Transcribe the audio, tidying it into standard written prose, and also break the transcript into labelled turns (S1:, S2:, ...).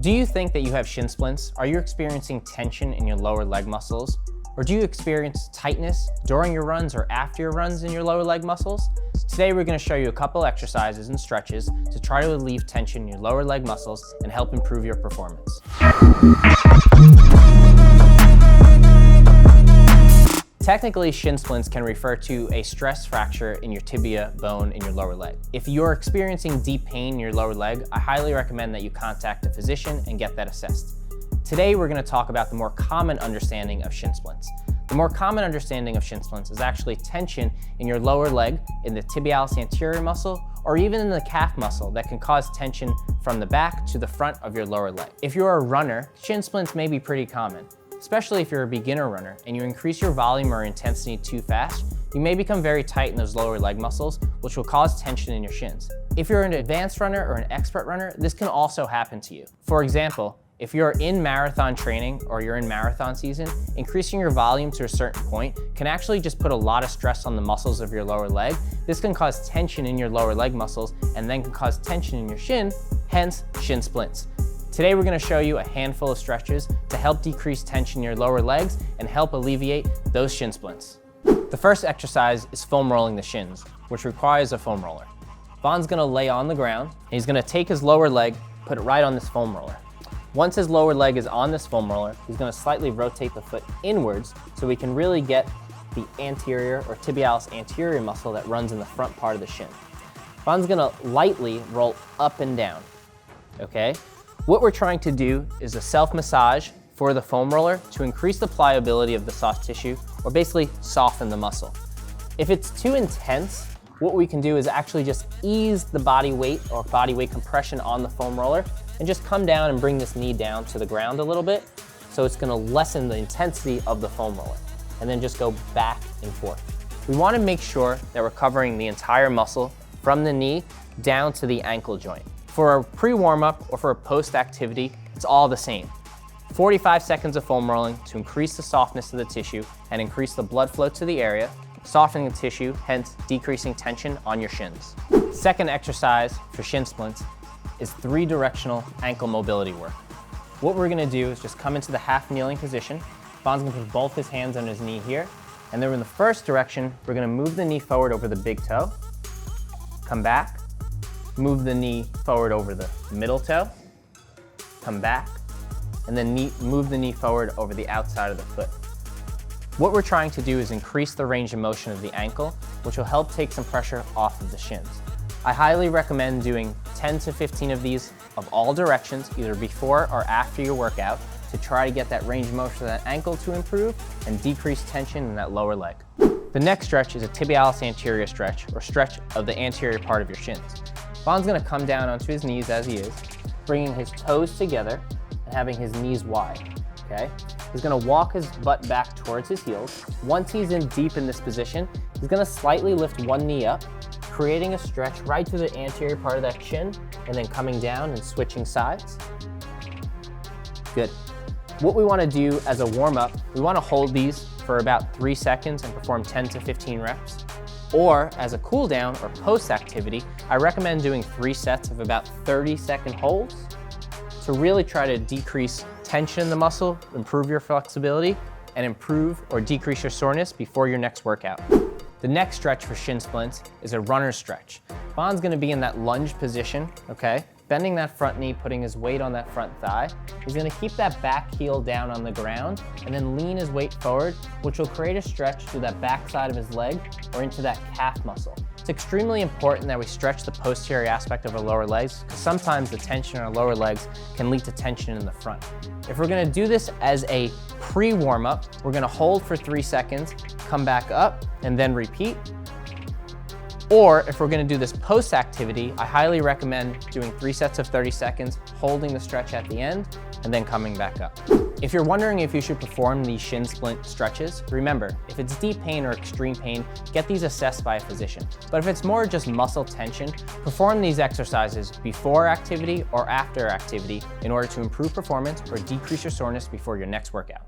S1: Do you think that you have shin splints? Are you experiencing tension in your lower leg muscles? Or do you experience tightness during your runs or after your runs in your lower leg muscles? Today we're going to show you a couple exercises and stretches to try to relieve tension in your lower leg muscles and help improve your performance. Technically, shin splints can refer to a stress fracture in your tibia bone in your lower leg. If you're experiencing deep pain in your lower leg, I highly recommend that you contact a physician and get that assessed. Today, we're going to talk about the more common understanding of shin splints. The more common understanding of shin splints is actually tension in your lower leg, in the tibialis anterior muscle, or even in the calf muscle that can cause tension from the back to the front of your lower leg. If you're a runner, shin splints may be pretty common. Especially if you're a beginner runner and you increase your volume or intensity too fast, you may become very tight in those lower leg muscles, which will cause tension in your shins. If you're an advanced runner or an expert runner, this can also happen to you. For example, if you're in marathon training or you're in marathon season, increasing your volume to a certain point can actually just put a lot of stress on the muscles of your lower leg. This can cause tension in your lower leg muscles and then can cause tension in your shin, hence shin splints. Today we're going to show you a handful of stretches to help decrease tension in your lower legs and help alleviate those shin splints. The first exercise is foam rolling the shins, which requires a foam roller. Vaughn's going to lay on the ground, and he's going to take his lower leg, put it right on this foam roller. Once his lower leg is on this foam roller, he's going to slightly rotate the foot inwards so we can really get the anterior or tibialis anterior muscle that runs in the front part of the shin. Vaughn's going to lightly roll up and down, okay? What we're trying to do is a self-massage for the foam roller to increase the pliability of the soft tissue, or basically soften the muscle. If it's too intense, what we can do is actually just ease the body weight or body weight compression on the foam roller and just come down and bring this knee down to the ground a little bit. So it's gonna lessen the intensity of the foam roller and then just go back and forth. We wanna make sure that we're covering the entire muscle from the knee down to the ankle joint. For a pre-warm-up or for a post-activity, it's all the same. 45 seconds of foam rolling to increase the softness of the tissue and increase the blood flow to the area, softening the tissue, hence decreasing tension on your shins. Second exercise for shin splints is 3-directional ankle mobility work. What we're gonna do is just come into the half kneeling position. Vaughn's gonna put both his hands on his knee here. And then in the first direction, we're gonna move the knee forward over the big toe, come back, move the knee forward over the middle toe, come back, and then move the knee forward over the outside of the foot. What we're trying to do is increase the range of motion of the ankle, which will help take some pressure off of the shins. I highly recommend doing 10 to 15 of these of all directions, either before or after your workout, to try to get that range of motion of that ankle to improve and decrease tension in that lower leg. The next stretch is a tibialis anterior stretch, or stretch of the anterior part of your shins. Vaughn's gonna come down onto his knees as he is, bringing his toes together and having his knees wide, okay? He's gonna walk his butt back towards his heels. Once he's in deep in this position, he's gonna slightly lift one knee up, creating a stretch right to the anterior part of that shin, and then coming down and switching sides. Good. What we wanna do as a warm-up, we wanna hold these for about 3 seconds and perform 10 to 15 reps. Or as a cool down or post activity, I recommend doing 3 sets of about 30-second holds to really try to decrease tension in the muscle, improve your flexibility, and improve or decrease your soreness before your next workout. The next stretch for shin splints is a runner stretch. Vaughn's gonna be in that lunge position, okay? Bending that front knee, putting his weight on that front thigh. He's gonna keep that back heel down on the ground and then lean his weight forward, which will create a stretch through that back side of his leg or into that calf muscle. It's extremely important that we stretch the posterior aspect of our lower legs because sometimes the tension in our lower legs can lead to tension in the front. If we're gonna do this as a pre-warm-up, we're gonna hold for 3 seconds, come back up, and then repeat. Or if we're gonna do this post-activity, I highly recommend doing 3 sets of 30 seconds, holding the stretch at the end, and then coming back up. If you're wondering if you should perform these shin splint stretches, remember, if it's deep pain or extreme pain, get these assessed by a physician. But if it's more just muscle tension, perform these exercises before activity or after activity in order to improve performance or decrease your soreness before your next workout.